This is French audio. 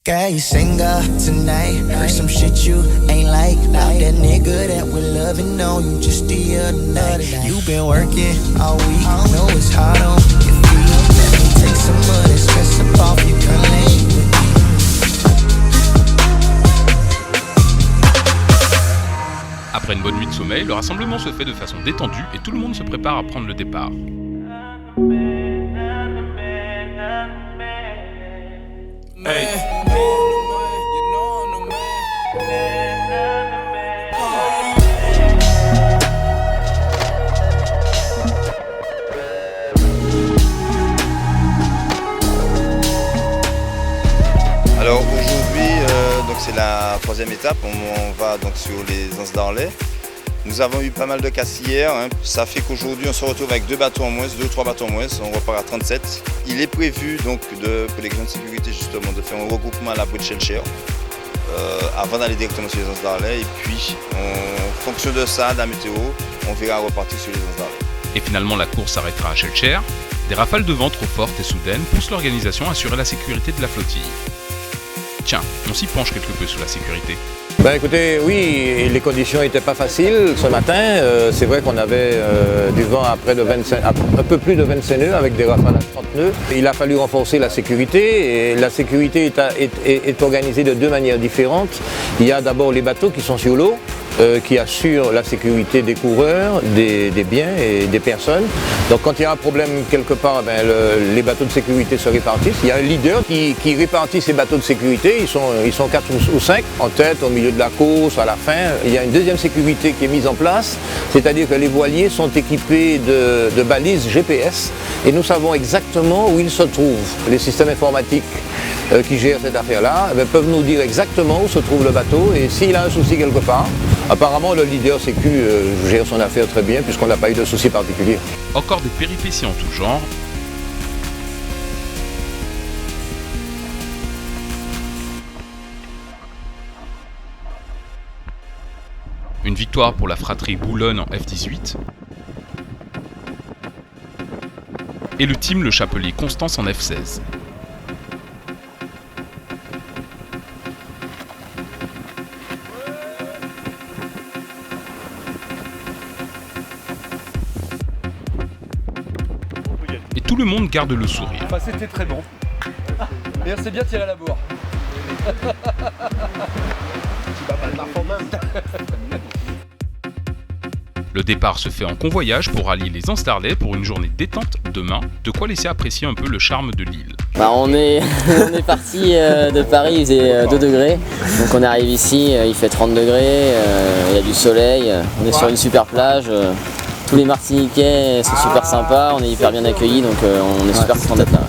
Girl, you single tonight. Heard some shit you ain't like. About that nigga that we're loving, no, you just the other night. You been working all week, I know it's hard on your feet. Let me take some of this stress up off you, come lay with me. Après une bonne nuit de sommeil, le rassemblement se fait de façon détendue et tout le monde se prépare à prendre le départ. Hey. Alors aujourd'hui, donc c'est la troisième étape, on va donc sur les Anses d'Arlet. Nous avons eu pas mal de casses hier, hein. Ça fait qu'aujourd'hui on se retrouve avec 2 bateaux en moins, 2 ou 3 bateaux en moins, on repart à 37. Il est prévu donc pour les questions de sécurité justement de faire un regroupement à l'abri de Shellshare avant d'aller directement sur les Anses d'Arlet et puis en fonction de ça, de la météo, on verra repartir sur les Anses d'Arlet. Et finalement la course s'arrêtera à Shellshare. Des rafales de vent trop fortes et soudaines poussent l'organisation à assurer la sécurité de la flottille. Tiens, on s'y penche quelque peu sur la sécururité. Écoutez, oui, les conditions n'étaient pas faciles ce matin. C'est vrai qu'on avait du vent à un peu plus de 25 nœuds avec des rafales à 30 nœuds. Il a fallu renforcer la sécurité et la sécurité est organisée de 2 manières différentes. Il y a d'abord les bateaux qui sont sur l'eau, qui assurent la sécurité des coureurs, des biens et des personnes. Donc quand il y a un problème quelque part, les bateaux de sécurité se répartissent. Il y a un leader qui répartit ces bateaux de sécurité, ils sont 4 ou 5 en tête, au milieu de la course, à la fin. Il y a une deuxième sécurité qui est mise en place, c'est-à-dire que les voiliers sont équipés de balises GPS et nous savons exactement où ils se trouvent. Les systèmes informatiques qui gèrent cette affaire-là peuvent nous dire exactement où se trouve le bateau et s'il a un souci quelque part. Apparemment, le leader sécu gère son affaire très bien puisqu'on n'a pas eu de soucis particuliers. Encore des péripéties en tout genre. Une victoire pour la fratrie Boulogne en F18. Et le team Le Chapelier Constance en F16. Et tout le monde garde le sourire. Enfin, c'était très bon. Et on s'est bien tiré à la bourre. Le départ se fait en convoyage pour rallier les Anses d'Arlet pour une journée détente demain, de quoi laisser apprécier un peu le charme de l'île. On est parti de Paris, il faisait 2 degrés, donc on arrive ici, il fait 30 degrés, il y a du soleil, on est sur une super plage, tous les Martiniquais sont super sympas, on est hyper bien accueillis, donc on est super content d'être là.